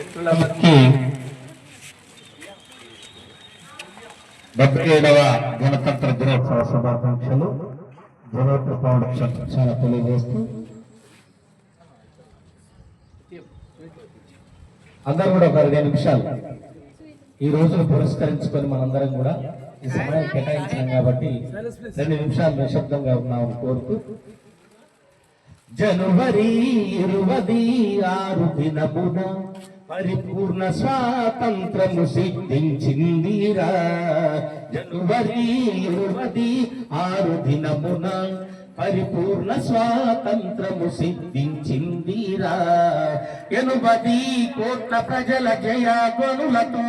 77వ గణతంత్ర దినోత్సవ శుభాకాంక్షలు జనోత్సవ ఫౌండేషన్ చాలా తెలియజేస్తూ అందరూ కూడా ఒక 2 నిమిషాలు ఈ రోజును పురస్కరించుకొని మనందరం కూడా ఈ సమయం కేటాయించాం కాబట్టి 2 నిమిషాలు నిశ్శబ్దంగా ఉన్నామని కోరుతూ జనవరి 26 దినమున పరిపూర్ణ స్వాతంత్రము సిద్ధించిందిరా. జనవరి 26 దినమున పరిపూర్ణ స్వాతంత్రము సిద్ధించిందిరా. 80 కోట్ల ప్రజల జయధ్వనులతో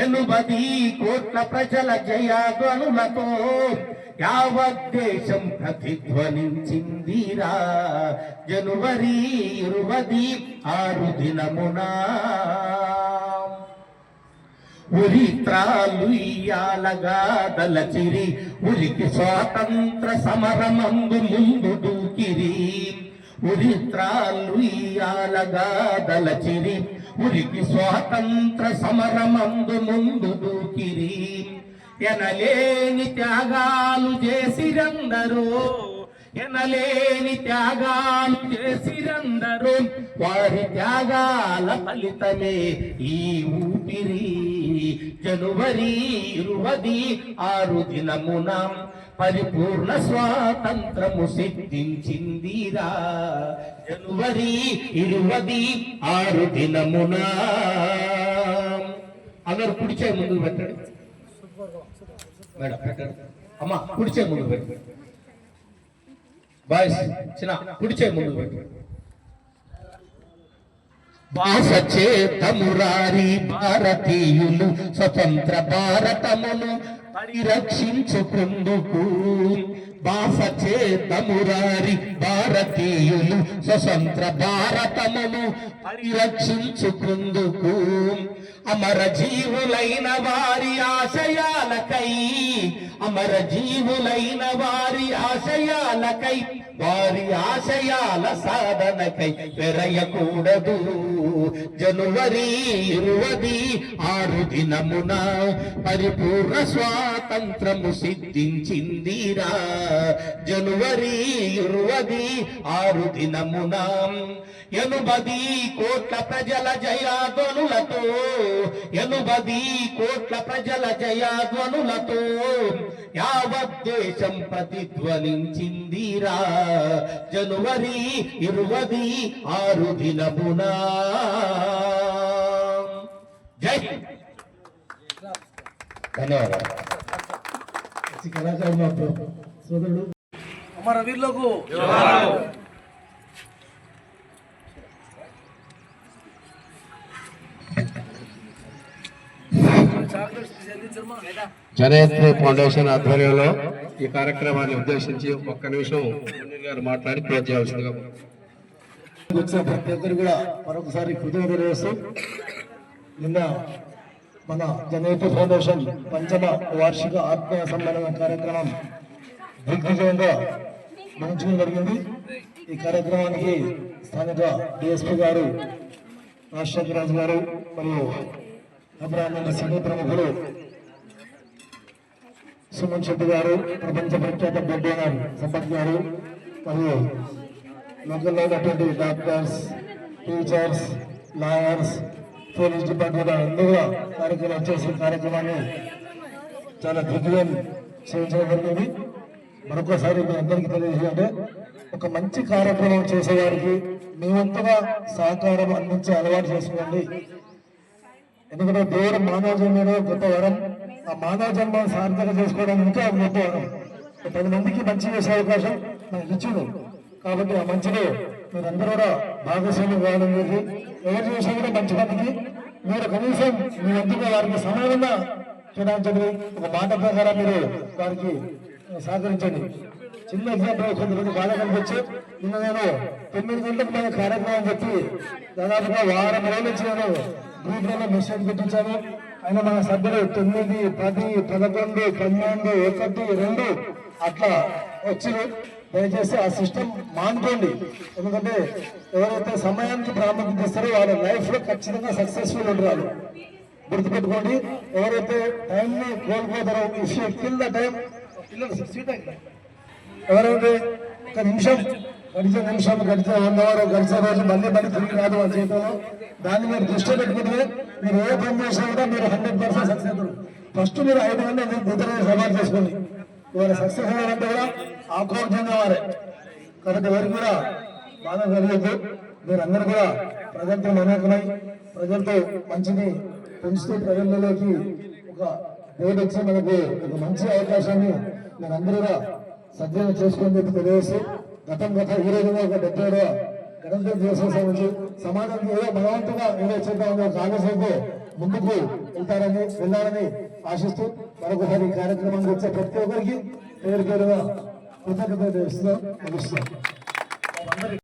80 కోట్ల ప్రజల జయధ్వనులతో యావత్ దేశం ప్రతిధ్వనించిందిరా. జనవరి 26 దినమున ఉరిత్రాలు ఇయ్యాలగా దలచిరి ఉరికి స్వాతంత్ర సమరమందు ముందు దూకిరి. ఉరిత్రాలు ఇయ్యాలగా దలచిరి ఉరికి స్వాతంత్ర సమరమందు ముందు దూకిరి. ఎనలేని త్యాగాలు చేసిరందరూ ఎనలేని త్యాగాలు చేసిరందరూ వారి త్యాగాల ఫలితమే ఈ ఊపిరి. జనవరి 26 దినమున పరిపూర్ణ స్వాతంత్రము సిద్ధించిందిరా. జనవరి 26 దినమున అందరూ కుడిచే ముందుకు పెట్టండి మేడం, పెట్టండి అమ్మా, కుడిచే ముందుకు పెట్టండి బాయ్స్, చిన్న కుడిచే ముందుకు పెట్టండి. బాసచేతమురారి భారతీయులు స్వతంత్ర భారతమును పరిరక్షించుకుందుకు. బాసచేతమురారి భారతీయులు స్వతంత్ర భారతమును పరిరక్షించుకుందుకు. అమర జీవులైన వారి ఆశయాలకై అమర జీవులైన వారి ఆశయాలకై వారి ఆశయాల సాధనకై పెరయకూడదు. జనవరి 26 దినమున పరిపూర్ణ స్వాతంత్రము సిద్ధించిందిరా. జనవరి 26 దినమున 80 కోట్ల ప్రజల జయధ్వనులతో 80 కోట్ల ప్రజల జయధ్వనులతో యావత్ దేశం ప్రతిధ్వనించిందిరా. జనవరి 26 దినమున. జై ధన్యవాదాలు. కళాకారులు సోదరుడు అమర వీరులకు జనయత్రి ఫౌండేషన్ ఆధ్వర్యంలో ఈ కార్యక్రమాన్ని ఉద్దేశించి 1 నిమిషం గారు మాట్లాడి క్లోజ్ చేయాల్సిందిగా వచ్చిన ప్రతి ఒక్కరు కూడా మరొకసారి కృతజ్ఞతలు చేస్తూ, నిన్న మన జనయత్రి ఫౌండేషన్ 5వ వార్షిక ఆత్మీయ సమ్మేళన కార్యక్రమం దిగ్విజయంగా ముగించడం జరిగింది. ఈ కార్యక్రమానికి స్థానిక డిఎస్పీ గారు, రాజశేఖర రాజు గారు మరియు అభిరామ సినీ ప్రముఖులు సుమన్ శెట్టి గారు, ప్రపంచ ప్రఖ్యాత బెడ్డోనర్ సంపత్ గారు మరియు లోకల్లో ఉన్నటువంటి doctors, teachers, lawyers, police department అందరూ కూడా కార్యక్రమం వచ్చేసి కార్యక్రమాన్ని చాలా దిగ్విజయం చేయించడం జరిగింది. మరొకసారి మీ అందరికీ తెలియజేయాలంటే, ఒక మంచి కార్యక్రమం చేసేవారికి మీ వంతుగా సహకారం అందించే అలవాటు చేసుకోండి. ఎందుకంటే దేవుడు మానవ జన్మలో గొప్ప వరం. ఆ మానవ జన్మను సార్థక చేసుకోవడం ఇంకా గొప్ప వరం. 10 మందికి మంచి చేసే అవకాశం మనకి ఇచ్చింది. కాబట్టి ఆ మంచిలో మీరందరూ కూడా భాగస్వామ్యం కావడం లేదు. ఎవరు చేసినా కూడా మంచి మందికి మీరు కనీసం మీ వంతుగా వారికి సమయంగా కేటాయించండి. ఒక మాట ప్రకారం మీరు వారికి సహకరించండి. చిన్న ఎగ్జాంపుల్ కొంతమంది బాధ కనిపించి, నిన్న నేను 9 గంటలకు మన కార్యక్రమం చెప్పి దాదాపుగా వారం రోజుల నుంచి నేను గ్రూప్లలో మెసేజ్ పెట్టించాను. అయినా మన సభ్యులు 9, 10, 11, 12, 1, 2 అట్లా వచ్చి దయచేసి ఆ సిస్టమ్ మానుకోండి. ఎందుకంటే ఎవరైతే సమయానికి ప్రాముఖ్యత ఇస్తారో వాళ్ళ లైఫ్ లో ఖచ్చితంగా సక్సెస్ఫుల్ ఉంటారు. గుర్తుపెట్టుకోండి, ఎవరైతే టైంని కోల్పోతారో if you kill the time, ఎవరైతే ఒక నిమిషం గడిచే 1 అవర్ గడిచే రోజు మళ్ళీ తిరిగి రాదు అని చెప్పారు. దాన్ని మీరు దృష్టిలో పెట్టుకుంటే మీరు ఏ పని చేసినా కూడా మీరు 100% సక్సెస్ అవుతారు. ఫస్ట్ మీరు 5 మంది ఇతరులు సవాల్ చేసుకోండి. ఇవాళ సక్సెస్ అవ్వాలంటే కూడా ఆక్రోషంగా వారే. కాబట్టి ఎవరికి కూడా బాధ కలిగదు. మీరందరూ కూడా ప్రజలతో మమేకమై ప్రజలతో మంచిని పెంచుతూ ప్రజలలోకి ఒక ఓటు వచ్చి మనకు ఒక మంచి అవకాశాన్ని మీరందరూ కూడా సద్వినియోగం చేసుకొని చెప్పి తెలియజేస్తూ గత ఈ రోజున ఒక 70వ గణతంత్ర దివసోత్సవం నుంచి సమాజానికి ఏదో బలవంతంగా ఏదో చేద్దామని ఒక ఆలోచనతో ముందుకు వెళ్ళాలని ఆశిస్తూ మరొకసారి ఈ కార్యక్రమానికి వచ్చే ప్రతి ఒక్కరికి పేరు పేరుగా కృతజ్ఞత తెలుస్తూ ముగిస్తున్నాం.